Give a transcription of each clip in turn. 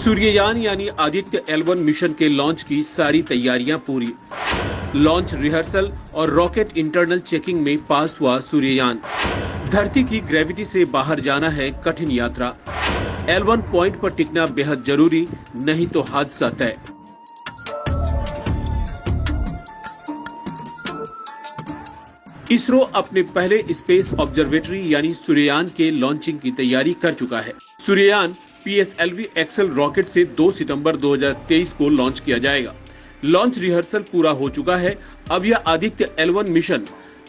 सूर्ययान यानी Aditya L1 mission के launch की सारी तैयारियां पूरी। लॉन्च रिहर्सल और रॉकेट इंटरनल चेकिंग में पास हुआ सूर्ययान। धरती की ग्रेविटी से बाहर जाना है कठिन यात्रा। L1 पॉइंट पर टिकना बेहद जरूरी, नहीं तो हादसा तय। इसरो अपने पहले स्पेस ऑब्जर्वेटरी यानी सूर्ययान के लॉन्चिंग की तैयारी कर चुका है। सूर्ययान PSLV एक्सेल रॉकेट से 2 सितंबर 2023 को लॉन्च किया जाएगा। लॉन्च रिहर्सल पूरा हो चुका है। अब यह आदित्य L1 मिशन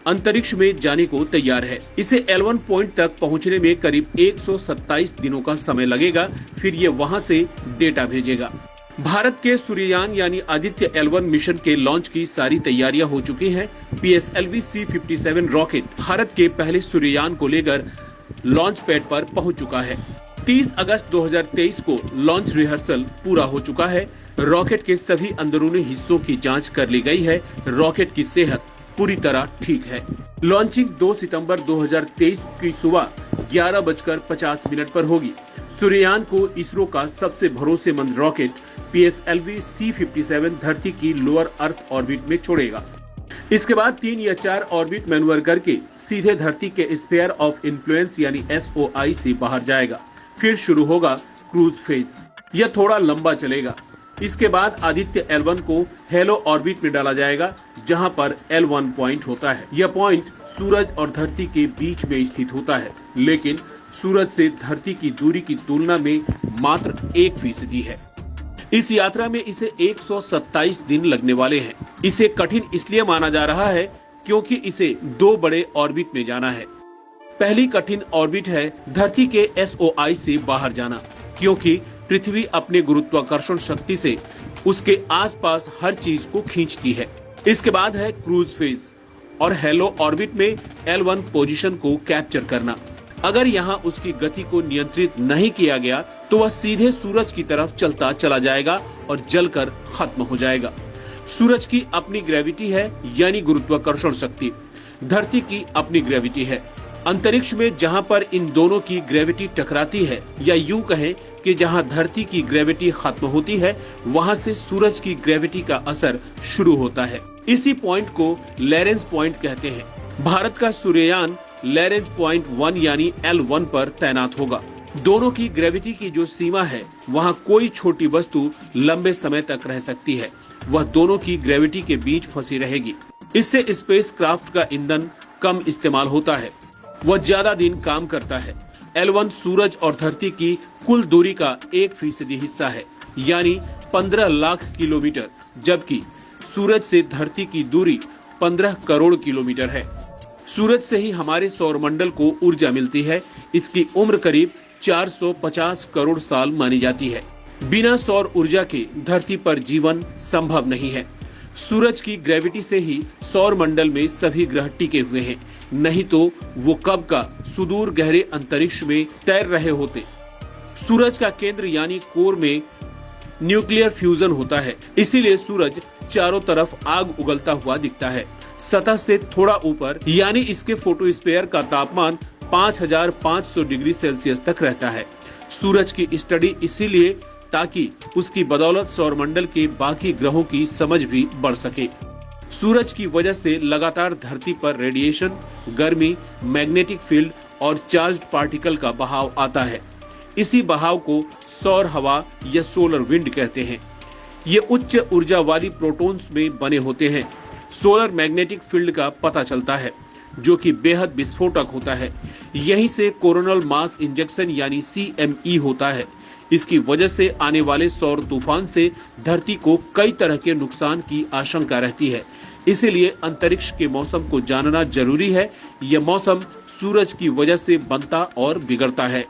अंतरिक्ष में जाने को तैयार है। इसे L1 पॉइंट तक पहुंचने में करीब 127 दिनों का समय लगेगा। फिर ये वहां से डेटा भेजेगा। भारत के सूर्ययान यानी आदित्य L1 मिशन के लॉन्च की सारी तैयारियां हो चुकी हैं। PSLV C-57 रॉकेट भारत के पहले सूर्ययान को लेकर लॉन्च पैड पर पहुंच चुका है। 30 अगस्त 2023 को लॉन्च रिहर्सल पूरा हो चुका है। रॉकेट के सभी अंदरूनी हिस्सों की जांच कर ली गई है। रॉकेट की सेहत पूरी तरह ठीक है। लॉन्चिंग 2 सितंबर 2023 की सुबह 11:50 पर होगी। सूर्ययान को इसरो का सबसे भरोसेमंद रॉकेट PSLV C-57 धरती की लोअर अर्थ ऑर्बिट में छोड़ेगा। इसके बाद 3 या 4 ऑर्बिट मैन्युवर करके सीधे धरती के स्फीयर ऑफ इन्फ्लुएंस यानी SOI से बाहर जाएगा। फिर शुरू होगा क्रूज फेज। यह थोड़ा लंबा चलेगा। इसके बाद आदित्य L1 को हेलो ऑर्बिट में डाला जाएगा, जहां पर L1 पॉइंट होता है। यह पॉइंट सूरज और धरती के बीच में स्थित होता है, लेकिन सूरज से धरती की दूरी की तुलना में मात्र 1% है। इस यात्रा में इसे 127 दिन लगने वाले हैं। इसे कठिन इसलिए माना जा रहा है क्योंकि इसे 2 बड़े ऑर्बिट में जाना है। पहली कठिन ऑर्बिट है धरती के SOI से बाहर जाना, क्योंकि पृथ्वी अपने गुरुत्वाकर्षण शक्ति से उसके आसपास हर चीज को खींचती है। इसके बाद है क्रूज फेज और हेलो ऑर्बिट में L1 पोजीशन को कैप्चर करना। अगर यहाँ उसकी गति को नियंत्रित नहीं किया गया तो वह सीधे सूरज की तरफ चलता चला जाएगा और जलकर खत्म हो जाएगा। सूरज की अपनी ग्रेविटी है यानी गुरुत्वाकर्षण शक्ति, धरती की अपनी ग्रेविटी है। अंतरिक्ष में जहां पर इन दोनों की ग्रेविटी टकराती है, या यूं कहें कि जहां धरती की ग्रेविटी खत्म होती है, वहां से सूरज की ग्रेविटी का असर शुरू होता है। इसी पॉइंट को लॉरेंस पॉइंट कहते हैं। भारत का सूर्ययान लॉरेंस पॉइंट 1 यानी L1 पर तैनात होगा। दोनों की ग्रेविटी की जो सीमा है, वहां कोई छोटी वस्तु लंबे समय तक रह सकती है। वह दोनों की ग्रेविटी के बीच फंसी रहेगी। इससे स्पेसक्राफ्ट का ईंधन कम इस्तेमाल होता है। वह ज्यादा दिन काम करता है। L1 सूरज और धरती की कुल दूरी का 1% हिस्सा है, यानी 15 लाख किलोमीटर, जबकि सूरज से धरती की दूरी 15 करोड़ किलोमीटर है। सूरज से ही हमारे सौरमंडल को ऊर्जा मिलती है। इसकी उम्र करीब 450 करोड़ साल मानी जाती है। बिना सौर ऊर्जा के धरती पर जीवन संभव नहीं है। सूरज की ग्रेविटी से ही सौर मंडल में सभी ग्रह टिके हुए हैं, नहीं तो वो कब का सुदूर गहरे अंतरिक्ष में तैर रहे होते। सूरज का केंद्र यानी कोर में न्यूक्लियर फ्यूजन होता है, इसीलिए सूरज चारों तरफ आग उगलता हुआ दिखता है। सतह से थोड़ा ऊपर यानी इसके फोटोस्फीयर का तापमान 5500 डिग्री सेल्सियस तक रहता है। सूरज की स्टडी इसीलिए ताकि उसकी बदौलत सौरमंडल के बाकी ग्रहों की समझ भी बढ़ सके। सूरज की वजह से लगातार धरती पर रेडिएशन, गर्मी, मैग्नेटिक फील्ड और चार्ज्ड पार्टिकल का बहाव आता है। इसी बहाव को सौर हवा या सोलर विंड कहते हैं। ये उच्च ऊर्जा वाली प्रोटॉन्स में बने होते हैं। सोलर मैग्नेटिक फील्ड का पता चलता है, जो कि बेहद विस्फोटक होता है। यहीं से कोरोनल मास इंजेक्शन यानी CME होता है। इसकी वजह से आने वाले सौर तूफान से धरती को कई तरह के नुकसान की आशंका रहती है। इसीलिए अंतरिक्ष के मौसम को जानना जरूरी है। यह मौसम सूरज की वजह से बनता और बिगड़ता है।